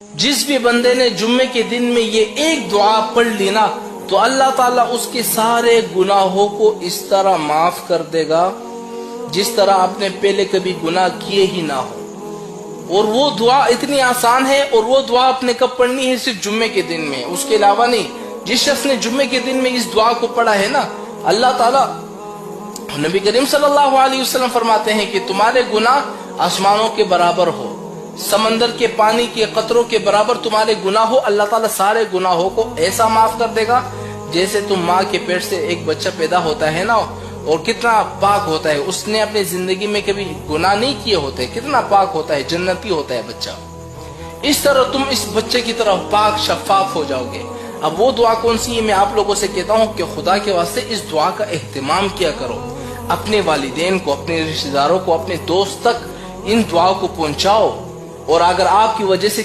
جس بھی بندے نے جمعے کے دن میں یہ ایک دعا پڑھ لی نا تو اللہ تعالیٰ اس کے سارے گناہوں کو اس طرح معاف کر دے گا جس طرح آپ نے پہلے کبھی گناہ کیے ہی نہ ہو۔ اور وہ دعا اتنی آسان ہے، اور وہ دعا آپ نے کب پڑھنی ہے؟ صرف جمعے کے دن میں، اس کے علاوہ نہیں۔ جس شخص نے جمعے کے دن میں اس دعا کو پڑھا ہے نا، اللہ تعالیٰ، نبی کریم صلی اللہ علیہ وسلم فرماتے ہیں کہ تمہارے گناہ آسمانوں کے برابر ہو، سمندر کے پانی کے قطروں کے برابر تمہارے گناہ ہو، اللہ تعالیٰ سارے گناہوں کو ایسا معاف کر دے گا جیسے تم ماں کے پیٹ سے ایک بچہ پیدا ہوتا ہے نا، اور کتنا پاک ہوتا ہے، اس نے اپنی زندگی میں کبھی گناہ نہیں کیے ہوتے، کتنا پاک ہوتا ہے، جنتی ہوتا ہے بچہ، اس طرح تم اس بچے کی طرح پاک شفاف ہو جاؤ گے۔ اب وہ دعا کون سی ہے؟ میں آپ لوگوں سے کہتا ہوں کہ خدا کے واسطے اس دعا کا اہتمام کیا کرو، اپنے والدین کو، اپنے رشتہ داروں کو، اپنے دوست تک ان دعا کو پہنچاؤ، اور اگر آپ کی وجہ سے